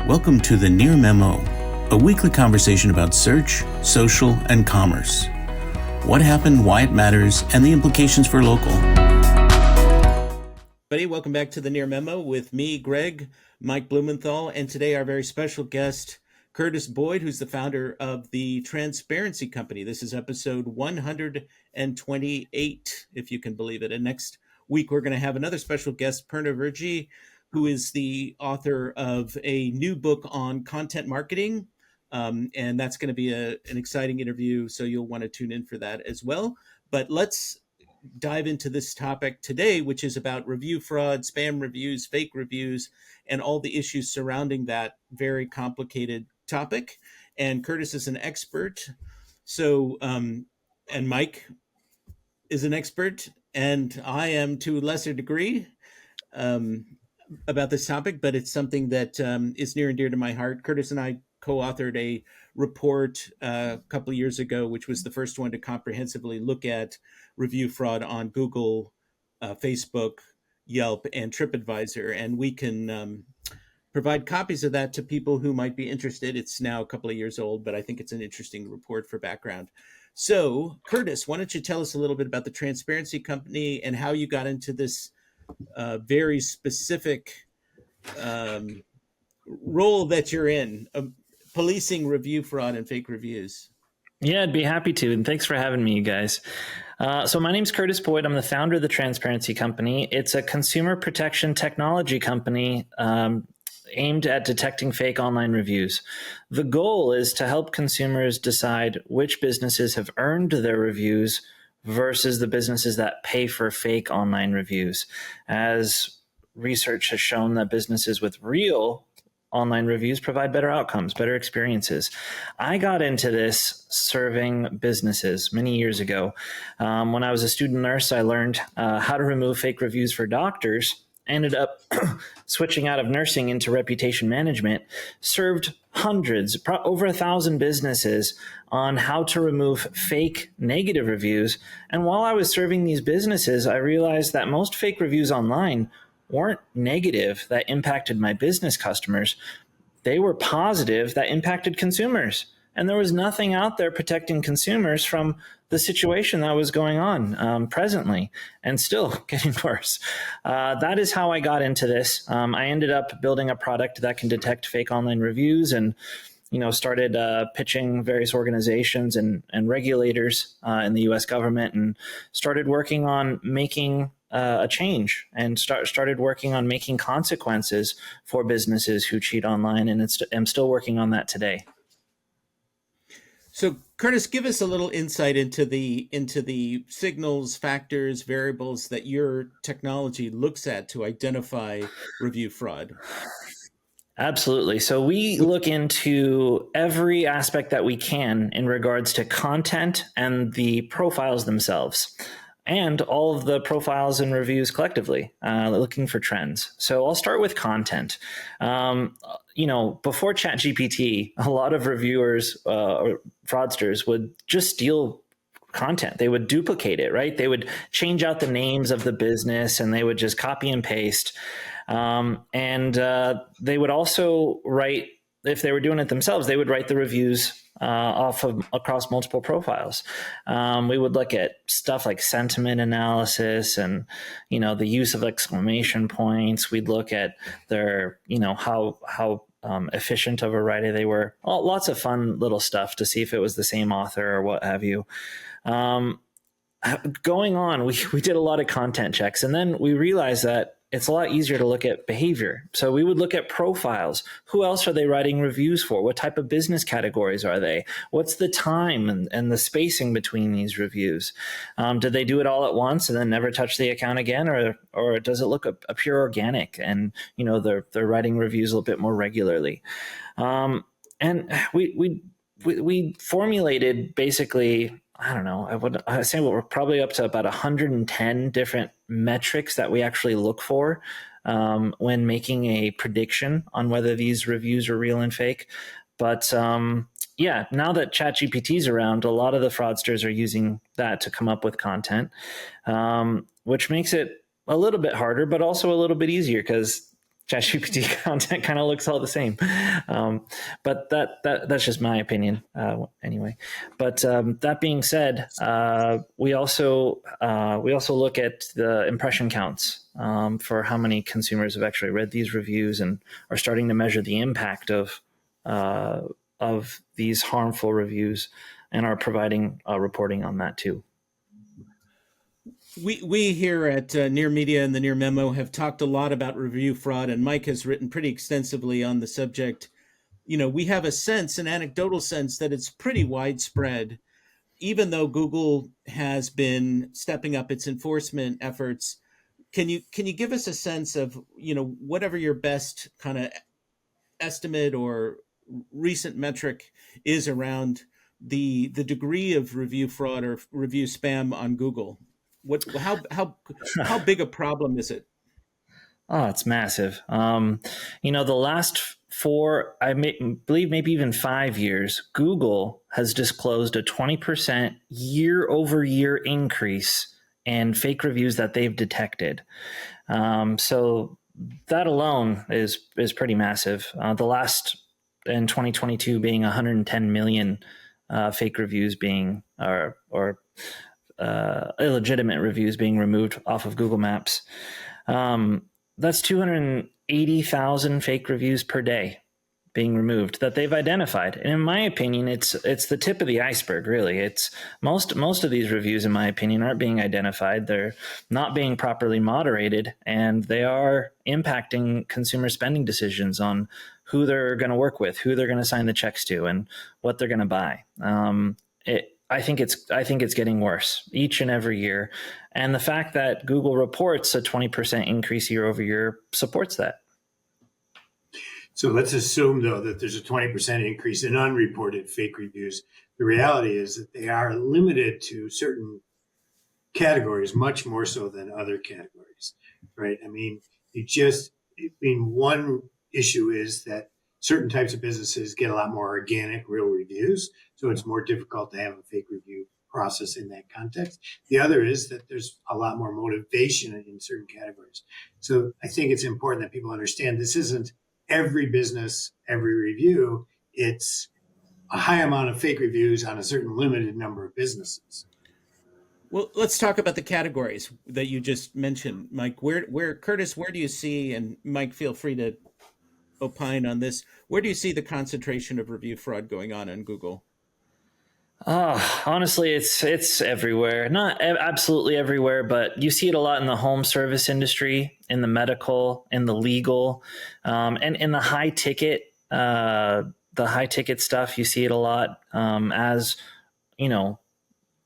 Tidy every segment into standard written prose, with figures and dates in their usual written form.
Welcome to the Near Memo, a weekly conversation about search, social, and commerce. What happened, why it matters, and the implications for local. Everybody, welcome back to the Near Memo with me, Greg, Mike Blumenthal, and today our very special guest, Curtis Boyd, who's the founder of the Transparency Company. This is episode 128, if you can believe it. And next week, we're going to have another special guest, Perna Virji, who is the author of a new book on content marketing. And that's going to be an exciting interview, so you'll want to tune in for that as well. But let's dive into this topic today, which is about review fraud, spam reviews, fake reviews, and all the issues surrounding that very complicated topic. And Curtis is an expert. So, and Mike is an expert, and I am to a lesser degree about this topic, but it's something that is near and dear to my heart. Curtis and I co-authored a report a couple of years ago, which was the first one to comprehensively look at review fraud on Google, Facebook, Yelp, and TripAdvisor. And we can provide copies of that to people who might be interested. It's now a couple of years old, but I think it's an interesting report for background. So, Curtis, why don't you tell us a little bit about the Transparency Company and how you got into this very specific role that you're in, policing review fraud and fake reviews. Yeah, I'd be happy to. And thanks for having me, you guys. So my name's Curtis Boyd. I'm the founder of the Transparency Company. It's a consumer protection technology company aimed at detecting fake online reviews. The goal is to help consumers decide which businesses have earned their reviews versus the businesses that pay for fake online reviews. As research has shown that businesses with real online reviews provide better outcomes, better experiences. I got into this serving businesses many years ago. When I was a student nurse, I learned how to remove fake reviews for doctors, ended up switching out of nursing into reputation management, served hundreds, over 1,000 businesses on how to remove fake negative reviews. And while I was serving these businesses, I realized that most fake reviews online weren't negative that impacted my business customers. They were positive that impacted consumers. And there was nothing out there protecting consumers from the situation that was going on presently and still getting worse. That is how I got into this. I ended up building a product that can detect fake online reviews and started pitching various organizations and regulators in the U.S. government and started working on making a change and started working on making consequences for businesses who cheat online. And I'm still working on that today. So, Curtis, give us a little insight into the signals, factors, variables that your technology looks at to identify review fraud. Absolutely. So we look into every aspect that we can in regards to content and the profiles themselves, and all of the profiles and reviews collectively, looking for trends. So I'll start with content. Before ChatGPT, a lot of reviewers or fraudsters would just steal content. They would duplicate it, right? They would change out the names of the business and they would just copy and paste. And they would also write, if they were doing it themselves, they would write the reviews across multiple profiles. We would look at stuff like sentiment analysis and, the use of exclamation points. We'd look at their, how efficient of a writer they were. Lots of fun little stuff to see if it was the same author or what have you. Going on, we did a lot of content checks, and then we realized that it's a lot easier to look at behavior. So we would look at profiles. Who else are they writing reviews for? What type of business categories are they? What's the time and the spacing between these reviews? Did they do it all at once and then never touch the account again? Or does it look a pure organic and, they're writing reviews a little bit more regularly? And we formulated basically, I don't know, I say we're probably up to about 110 different metrics that we actually look for when making a prediction on whether these reviews are real and fake. But now that ChatGPT is around, a lot of the fraudsters are using that to come up with content, which makes it a little bit harder, but also a little bit easier because ChatGPT content kind of looks all the same. But that's just my opinion anyway. But that being said, we also look at the impression counts for how many consumers have actually read these reviews and are starting to measure the impact of these harmful reviews, and are providing reporting on that too. We here at Near Media and the Near Memo have talked a lot about review fraud, and Mike has written pretty extensively on the subject. We have a sense, an anecdotal sense, that it's pretty widespread, even though Google has been stepping up its enforcement efforts. Can you give us a sense of, whatever your best kind of estimate or recent metric is around the degree of review fraud or review spam on Google? How big a problem is it? Oh, it's massive. The last believe maybe even 5 years, Google has disclosed a 20% year-over-year increase in fake reviews that they've detected. So that alone is pretty massive. The last in 2022 being 110 million fake reviews being or illegitimate reviews being removed off of Google Maps. That's 280,000 fake reviews per day being removed that they've identified. And in my opinion, it's the tip of the iceberg, really. It's most of these reviews, in my opinion, aren't being identified. They're not being properly moderated, and they are impacting consumer spending decisions on who they're going to work with, who they're going to sign the checks to, and what they're going to buy. I think it's getting worse each and every year. And the fact that Google reports a 20% increase year over year supports that. So let's assume, though, that there's a 20% increase in unreported fake reviews. The reality is that they are limited to certain categories, much more so than other categories, right? One issue is that certain types of businesses get a lot more organic, real reviews. So it's more difficult to have a fake review process in that context. The other is that there's a lot more motivation in certain categories. So I think it's important that people understand this isn't every business, every review. It's a high amount of fake reviews on a certain limited number of businesses. Well, let's talk about the categories that you just mentioned, Mike. Curtis, where do you see, and Mike, feel free to opine on this, where do you see the concentration of review fraud going on Google? Honestly, it's everywhere. Not absolutely everywhere, but you see it a lot in the home service industry, in the medical, in the legal, and in the high ticket stuff. You see it a lot as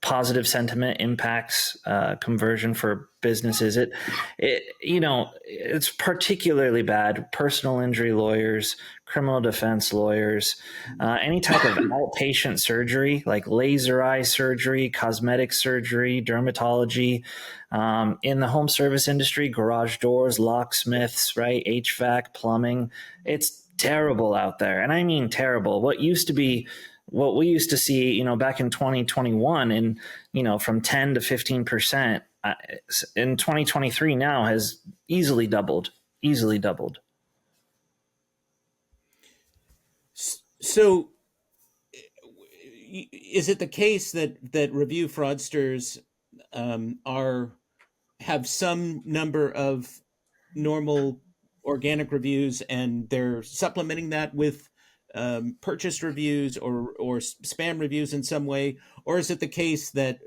positive sentiment impacts conversion for businesses. It's particularly bad. Personal injury lawyers, criminal defense lawyers, any type of outpatient surgery like laser eye surgery, cosmetic surgery, dermatology. In the home service industry, garage doors, locksmiths, right? HVAC, plumbing. It's terrible out there. And I mean terrible. What we used to see, back in 2021 and, from 10 to 15% in 2023 now has easily doubled. So is it the case that review fraudsters have some number of normal organic reviews and they're supplementing that with purchase reviews or spam reviews in some way? Or is it the case that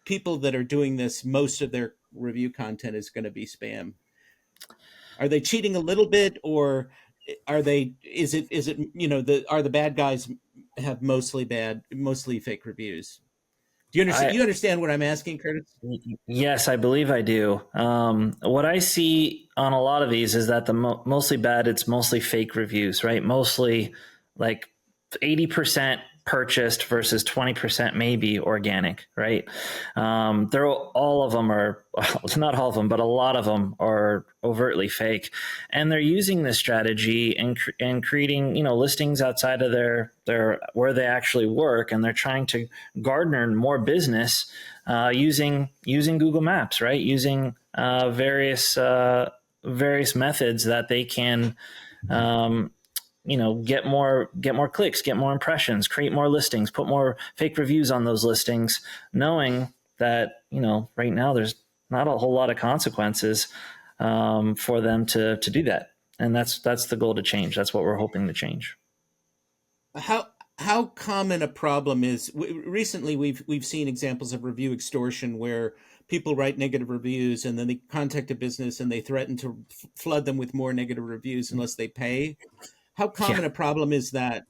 people that are doing this, most of their review content is going to be spam? Are they cheating a little bit, or are the bad guys have mostly fake reviews? Do you understand what I'm asking, Curtis? Yes, I believe I do. What I see on a lot of these is that the mostly bad, it's mostly fake reviews, right? Mostly like 80% purchased versus 20% maybe organic, right? All of them are, not all of them, but a lot of them are overtly fake. And they're using this strategy and creating, listings outside of their where they actually work. And they're trying to garner more business using Google Maps, right? Using various various methods that they can, get more clicks, get more impressions, create more listings, put more fake reviews on those listings, knowing that, right now there's not a whole lot of consequences for them to do that. And that's the goal to change. That's what we're hoping to change. How common a problem is recently we've seen examples of review extortion where people write negative reviews and then they contact a business and they threaten to flood them with more negative reviews unless they pay. How common Yeah. a problem is that?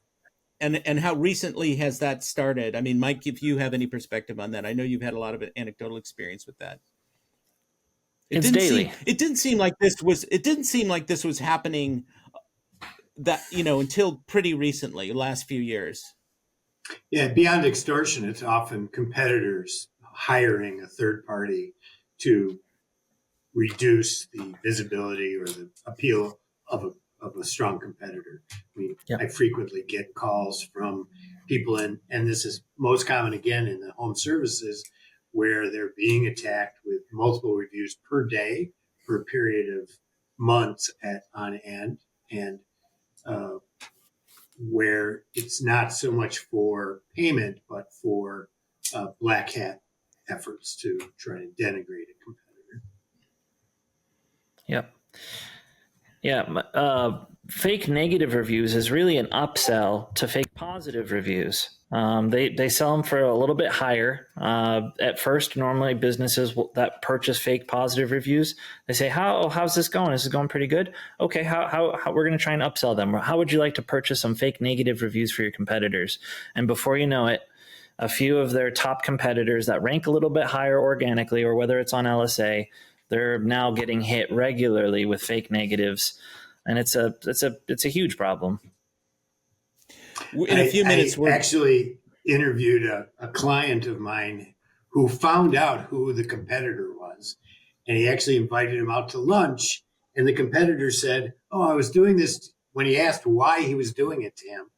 And how recently has that started? I mean, Mike, if you have any perspective on that, I know you've had a lot of anecdotal experience with that. It's daily. It didn't seem like this was happening until pretty recently, last few years. Yeah, beyond extortion, it's often competitors hiring a third party to reduce the visibility or the appeal of a strong competitor. Yeah. I frequently get calls from people, and this is most common again in the home services, where they're being attacked with multiple reviews per day for a period of months on end, and where it's not so much for payment, but for black hat efforts to try to denigrate a competitor. Yep. Yeah. Fake negative reviews is really an upsell to fake positive reviews. They sell them for a little bit higher. At first, normally businesses that purchase fake positive reviews, they say, how's this going? Is it going pretty good? Okay, how we're going to try and upsell them. How would you like to purchase some fake negative reviews for your competitors? And before you know it, a few of their top competitors that rank a little bit higher organically, or whether it's on LSA, they're now getting hit regularly with fake negatives, and it's a huge problem. In a few minutes, I actually interviewed a client of mine who found out who the competitor was, and he actually invited him out to lunch. And the competitor said, "Oh, I was doing this." When he asked why he was doing it to him,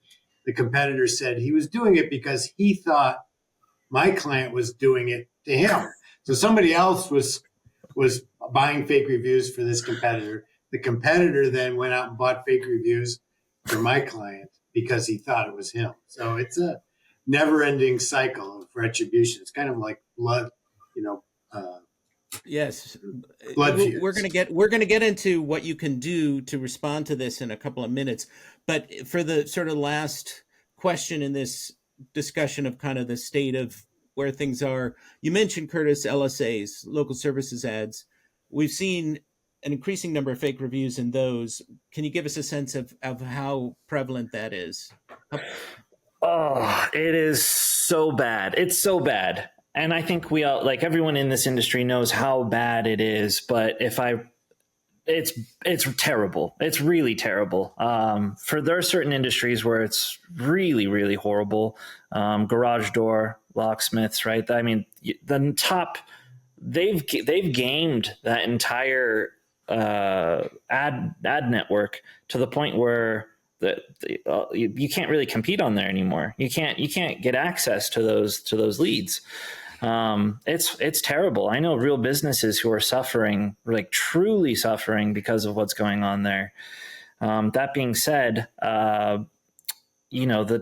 the competitor said he was doing it because he thought my client was doing it to him. So somebody else was buying fake reviews for this competitor. The competitor then went out and bought fake reviews for my client because he thought it was him. So it's a never-ending cycle of retribution. It's kind of like blood, yes, blood feuds. we're going to get into what you can do to respond to this in a couple of minutes. But for the sort of last question in this discussion of kind of the state of where things are, you mentioned, Curtis, LSAs, local services ads. We've seen an increasing number of fake reviews in those. Can you give us a sense of how prevalent that is? Oh, it is so bad. It's so bad. And I think we all, like everyone in this industry knows how bad it is, but it's terrible. It's really terrible. There are certain industries where it's really, really horrible. Garage door, locksmiths, right? I mean, the top, they've gamed that entire ad network to the point where you can't really compete on there anymore. You can't get access to those leads. It's terrible. I know real businesses who are suffering, like truly suffering because of what's going on there. That being said, the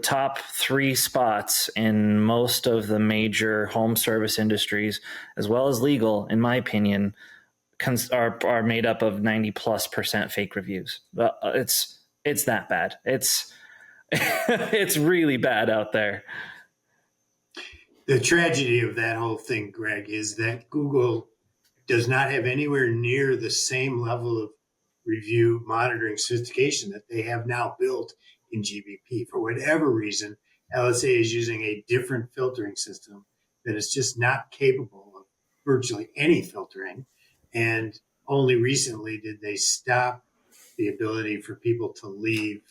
top 3 spots in most of the major home service industries, as well as legal, in my opinion, are made up of 90+% fake reviews. It's that bad. It's it's really bad out there. The tragedy of that whole thing, Greg, is that Google does not have anywhere near the same level of review monitoring sophistication that they have now built in GBP. For whatever reason, LSA is using a different filtering system that is just not capable of virtually any filtering. And only recently did they stop the ability for people to leave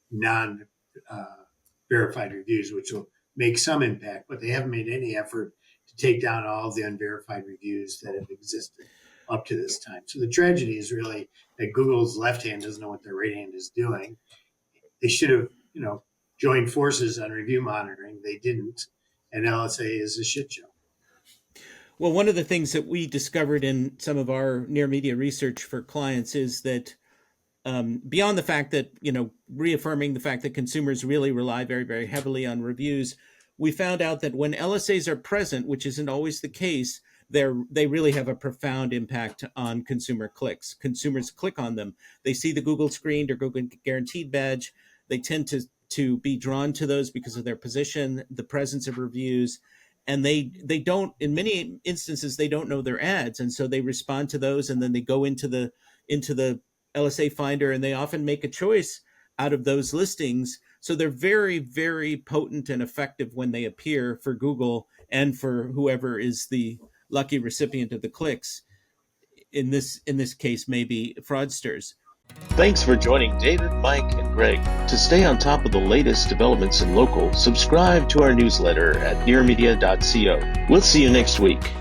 non-verified reviews, which will make some impact, but they haven't made any effort to take down all of the unverified reviews that have existed up to this time. So the tragedy is really that Google's left hand doesn't know what their right hand is doing. They should have, joined forces on review monitoring. They didn't, and LSA is a shit show. Well, one of the things that we discovered in some of our near media research for clients is that beyond the fact that, reaffirming the fact that consumers really rely very, very heavily on reviews, we found out that when LSAs are present, which isn't always the case, they really have a profound impact on consumer clicks. Consumers click on them. They see the Google screened or Google guaranteed badge. They tend to be drawn to those because of their position, the presence of reviews, and they don't, in many instances, they don't know their ads, and so they respond to those, and then they go into the LSA Finder, and they often make a choice out of those listings. So they're very, very potent and effective when they appear for Google and for whoever is the lucky recipient of the clicks. In this case, maybe fraudsters. Thanks for joining David, Mike, and Greg. To stay on top of the latest developments in local, subscribe to our newsletter at nearmedia.co. We'll see you next week.